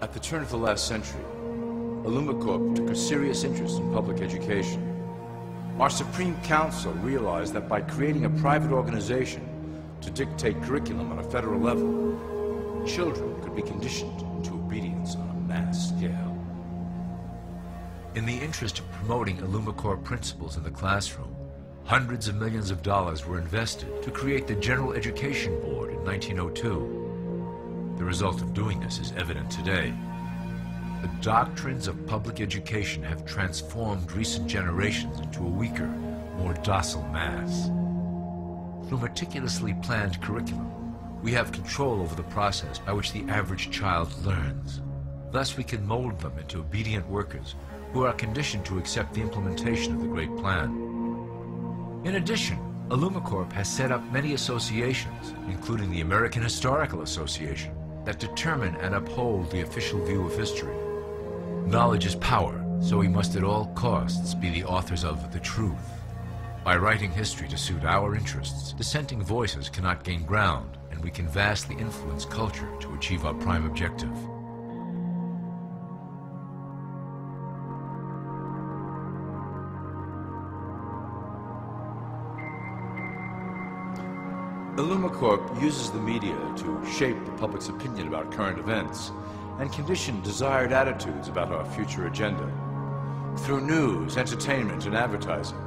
At the turn of the last century, illumicorp took a serious interest in public education. Our Supreme Council realized that by creating a private organization to dictate curriculum on a federal level, children could be conditioned into obedience on a mass scale. In the interest of promoting illumicorp principles in the classroom, hundreds of millions of dollars were invested to create the General Education Board in 1902. The result of doing this is evident today. The doctrines of public education have transformed recent generations into a weaker, more docile mass. Through meticulously planned curriculum, we have control over the process by which the average child learns. Thus, we can mold them into obedient workers who are conditioned to accept the implementation of the Great Plan. In addition, illumicorp has set up many associations, including the American Historical Association, that determine and uphold the official view of history. Knowledge is power, so we must at all costs be the authors of the truth. By writing history to suit our interests, dissenting voices cannot gain ground, and we can vastly influence culture to achieve our prime objective. illumicorp uses the media to shape the public's opinion about current events and condition desired attitudes about our future agenda. Through news, entertainment, and advertising,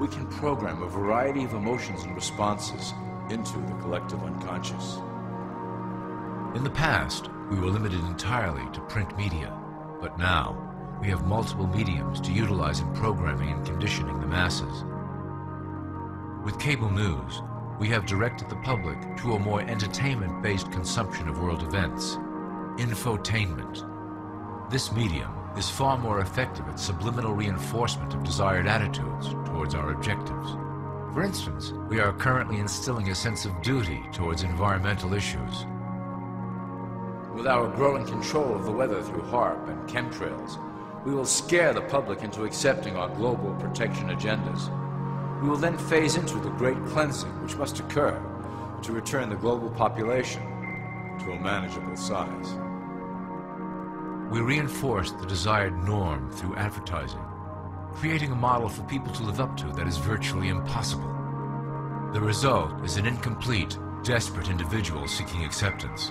we can program a variety of emotions and responses into the collective unconscious. In the past, we were limited entirely to print media, but now we have multiple mediums to utilize in programming and conditioning the masses. With cable news, we have directed the public to a more entertainment-based consumption of world events, infotainment. This medium is far more effective at subliminal reinforcement of desired attitudes towards our objectives. For instance, we are currently instilling a sense of duty towards environmental issues. With our growing control of the weather through HAARP and chemtrails, we will scare the public into accepting our global protection agendas. We will then phase into the great cleansing which must occur to return the global population to a manageable size. We reinforce the desired norm through advertising, creating a model for people to live up to that is virtually impossible. The result is an incomplete, desperate individual seeking acceptance.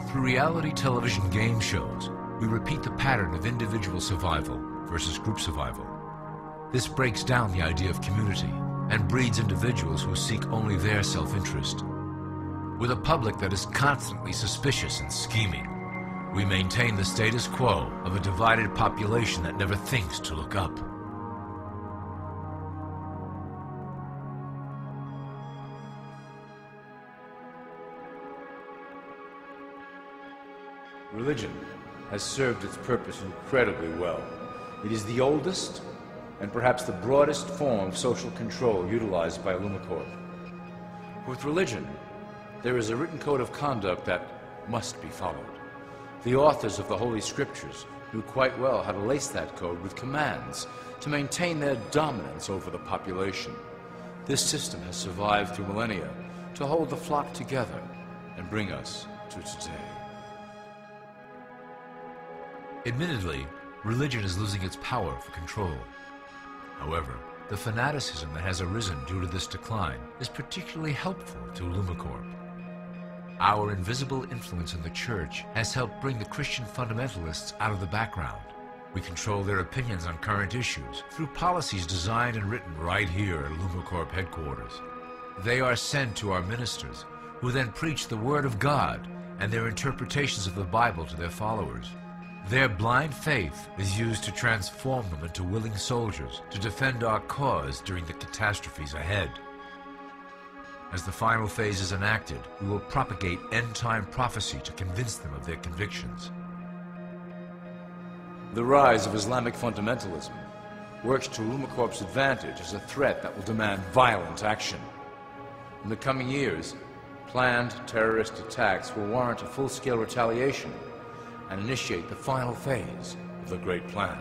Through reality television game shows, we repeat the pattern of individual survival versus group survival. This breaks down the idea of community and breeds individuals who seek only their self-interest. With a public that is constantly suspicious and scheming, we maintain the status quo of a divided population that never thinks to look up. Religion has served its purpose incredibly well. It is the oldest and perhaps the broadest form of social control utilized by illumicorp. With religion, there is a written code of conduct that must be followed. The authors of the Holy Scriptures knew quite well how to lace that code with commands to maintain their dominance over the population. This system has survived through millennia to hold the flock together and bring us to today. Admittedly, religion is losing its power for control. However, the fanaticism that has arisen due to this decline is particularly helpful to illumicorp. Our invisible influence in the church has helped bring the Christian fundamentalists out of the background. We control their opinions on current issues through policies designed and written right here at illumicorp headquarters. They are sent to our ministers, who then preach the Word of God and their interpretations of the Bible to their followers. Their blind faith is used to transform them into willing soldiers to defend our cause during the catastrophes ahead. As the final phase is enacted, we will propagate end-time prophecy to convince them of their convictions. The rise of Islamic fundamentalism works to illumicorp's advantage as a threat that will demand violent action. In the coming years, planned terrorist attacks will warrant a full-scale retaliation and initiate the final phase of the Great Plan.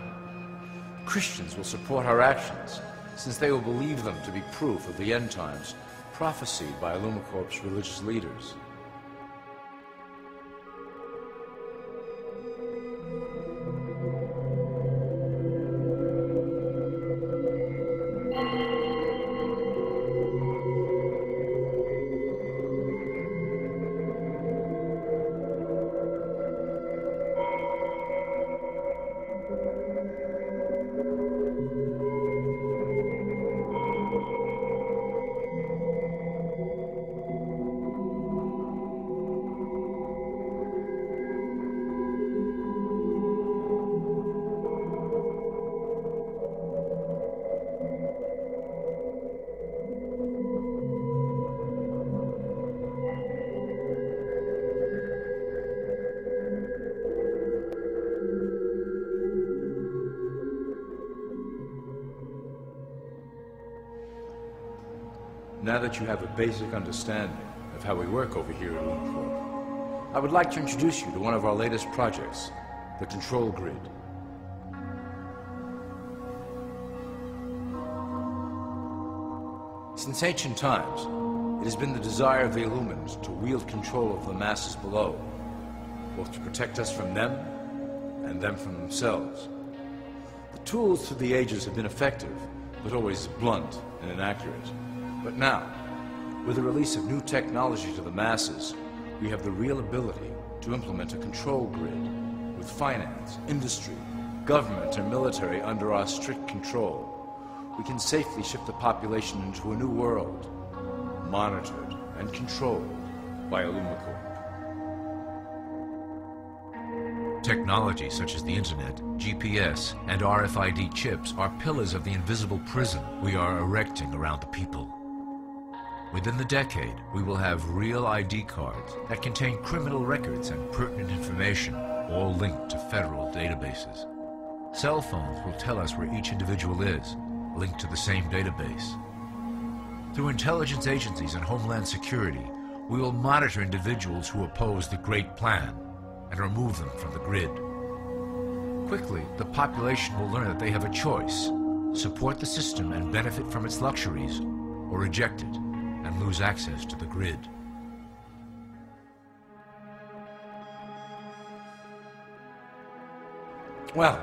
Christians will support our actions, since they will believe them to be proof of the end times prophesied by illumicorp's religious leaders. Now that you have a basic understanding of how we work over here at illumicorp, I would like to introduce you to one of our latest projects, the Control Grid. Since ancient times, it has been the desire of the Illumins to wield control of the masses below, both to protect us from them and them from themselves. The tools through the ages have been effective, but always blunt and inaccurate. But now, with the release of new technology to the masses, we have the real ability to implement a control grid with finance, industry, government, and military under our strict control. We can safely shift the population into a new world, monitored and controlled by illumicorp. Technology such as the internet, GPS, and RFID chips are pillars of the invisible prison we are erecting around the people. Within the decade, we will have real ID cards that contain criminal records and pertinent information, all linked to federal databases. Cell phones will tell us where each individual is, linked to the same database. Through intelligence agencies and Homeland Security, we will monitor individuals who oppose the Great Plan and remove them from the grid. Quickly, the population will learn that they have a choice: support the system and benefit from its luxuries, or reject it and lose access to the grid. Well,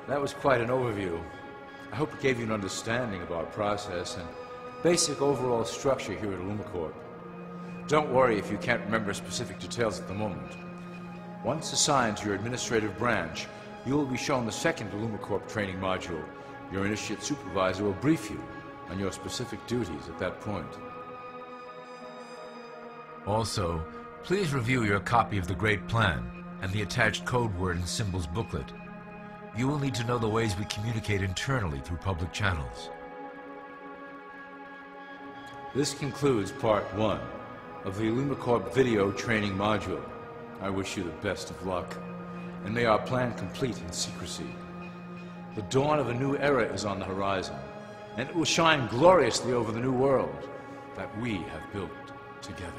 that was quite an overview. I hope it gave you an understanding of our process and basic overall structure here at illumicorp. Don't worry if you can't remember specific details at the moment. Once assigned to your administrative branch, you will be shown the second illumicorp training module. Your initiate supervisor will brief you on your specific duties at that point. Also, please review your copy of the Great Plan and the attached code word and symbols booklet. You will need to know the ways we communicate internally through public channels. This concludes Part 1 of the illumicorp video training module. I wish you the best of luck, and may our plan complete in secrecy. The dawn of a new era is on the horizon, and it will shine gloriously over the new world that we have built together.